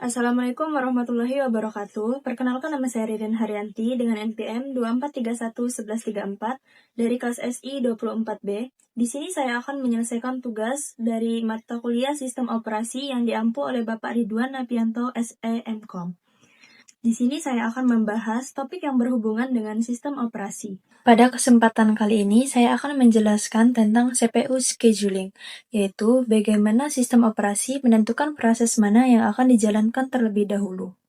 Assalamualaikum warahmatullahi wabarakatuh. Perkenalkan, nama saya Ririn Haryanti dengan NPM 24311134 dari kelas SI 24B. Di sini saya akan menyelesaikan tugas dari mata kuliah Sistem Operasi yang diampu oleh Bapak Ridwan Napianto SE MKom. Di sini saya akan membahas topik yang berhubungan dengan sistem operasi. Pada kesempatan kali ini, saya akan menjelaskan tentang CPU scheduling, yaitu bagaimana sistem operasi menentukan proses mana yang akan dijalankan terlebih dahulu.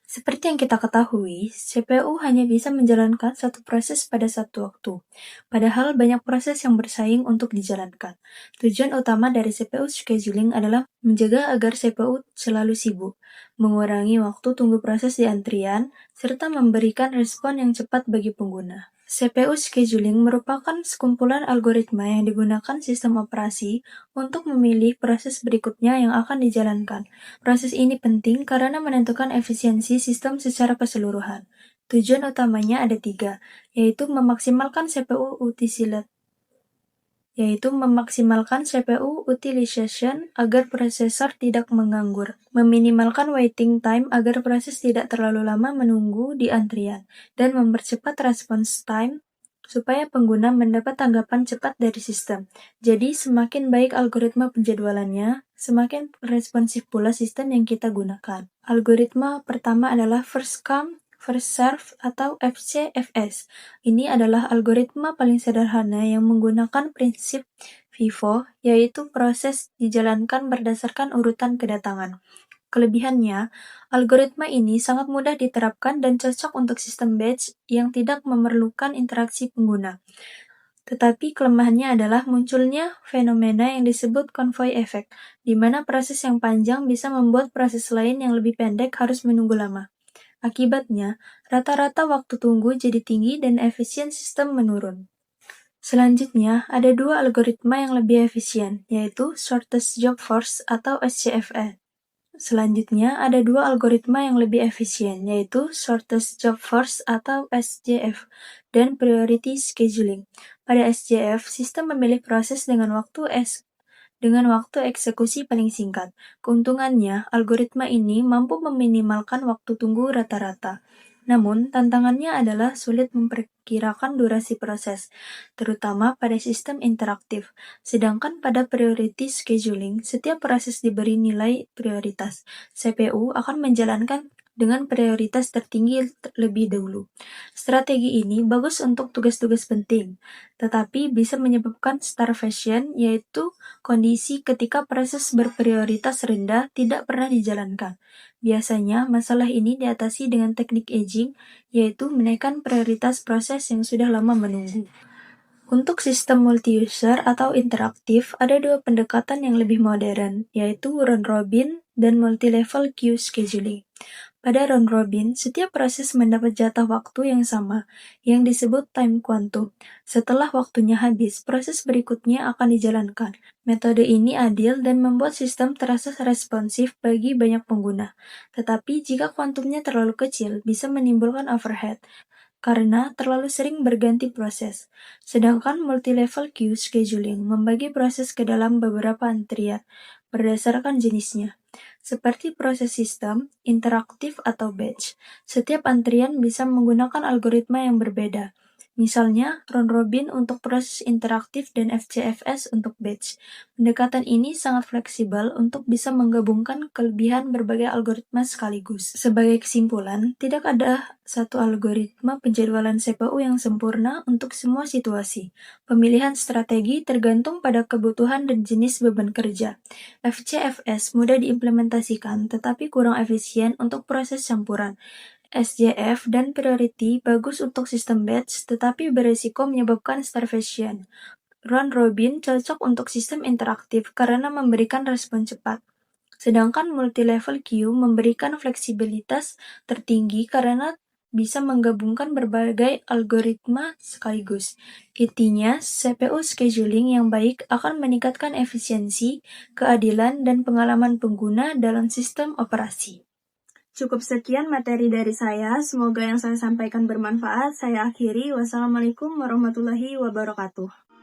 Seperti yang kita ketahui, CPU hanya bisa menjalankan satu proses pada satu waktu, padahal banyak proses yang bersaing untuk dijalankan. Tujuan utama dari CPU scheduling adalah menjaga agar CPU selalu sibuk, mengurangi waktu tunggu proses di antrian, serta memberikan respon yang cepat bagi pengguna. CPU scheduling merupakan sekumpulan algoritma yang digunakan sistem operasi untuk memilih proses berikutnya yang akan dijalankan. Proses ini penting karena menentukan efisiensi sistem secara keseluruhan. Tujuan utamanya ada 3, yaitu memaksimalkan CPU utilization agar prosesor tidak menganggur, meminimalkan waiting time agar proses tidak terlalu lama menunggu di antrian, dan mempercepat response time supaya pengguna mendapat tanggapan cepat dari sistem. Jadi, semakin baik algoritma penjadwalannya, semakin responsif pula sistem yang kita gunakan. Algoritma pertama adalah first come, first serve atau FCFS. Ini adalah algoritma paling sederhana yang menggunakan prinsip FIFO, yaitu proses dijalankan berdasarkan urutan kedatangan. Kelebihannya, algoritma ini sangat mudah diterapkan dan cocok untuk sistem batch yang tidak memerlukan interaksi pengguna. Tetapi kelemahannya adalah munculnya fenomena yang disebut convoy effect, di mana proses yang panjang bisa membuat proses lain yang lebih pendek harus menunggu lama. Akibatnya, rata-rata waktu tunggu jadi tinggi dan efisien sistem menurun. Selanjutnya, ada 2 algoritma yang lebih efisien, yaitu Shortest Job First atau SJFS. Selanjutnya, ada 2 algoritma yang lebih efisien, yaitu Shortest Job First atau SJF, dan Priority Scheduling. Pada SJF, sistem memilih proses dengan waktu eksekusi paling singkat. Keuntungannya, algoritma ini mampu meminimalkan waktu tunggu rata-rata. Namun, tantangannya adalah sulit memperkirakan durasi proses, terutama pada sistem interaktif. Sedangkan pada priority scheduling, setiap proses diberi nilai prioritas. CPU akan menjalankan dengan prioritas tertinggi lebih dahulu. Strategi ini bagus untuk tugas-tugas penting, tetapi bisa menyebabkan starvation, yaitu kondisi ketika proses berprioritas rendah tidak pernah dijalankan. Biasanya, masalah ini diatasi dengan teknik aging, yaitu menaikkan prioritas proses yang sudah lama menunggu. Untuk sistem multi-user atau interaktif, ada 2 pendekatan yang lebih modern, yaitu round-robin dan multi-level queue scheduling. Pada round-robin, setiap proses mendapat jatah waktu yang sama, yang disebut time quantum. Setelah waktunya habis, proses berikutnya akan dijalankan. Metode ini adil dan membuat sistem terasa responsif bagi banyak pengguna. Tetapi jika kuantumnya terlalu kecil, bisa menimbulkan overhead, karena terlalu sering berganti proses. Sedangkan multi-level queue scheduling membagi proses ke dalam beberapa antrian berdasarkan jenisnya, seperti proses sistem, interaktif, atau batch. Setiap antrian bisa menggunakan algoritma yang berbeda. Misalnya, round robin untuk proses interaktif dan FCFS untuk batch. Pendekatan ini sangat fleksibel untuk bisa menggabungkan kelebihan berbagai algoritma sekaligus. Sebagai kesimpulan, tidak ada satu algoritma penjadwalan CPU yang sempurna untuk semua situasi. Pemilihan strategi tergantung pada kebutuhan dan jenis beban kerja. FCFS mudah diimplementasikan, tetapi kurang efisien untuk proses campuran. SJF dan Priority bagus untuk sistem batch, tetapi beresiko menyebabkan starvation. Round robin cocok untuk sistem interaktif karena memberikan respon cepat. Sedangkan multi-level queue memberikan fleksibilitas tertinggi karena bisa menggabungkan berbagai algoritma sekaligus. Intinya, CPU scheduling yang baik akan meningkatkan efisiensi, keadilan, dan pengalaman pengguna dalam sistem operasi. Cukup sekian materi dari saya, semoga yang saya sampaikan bermanfaat. Saya akhiri, wassalamualaikum warahmatullahi wabarakatuh.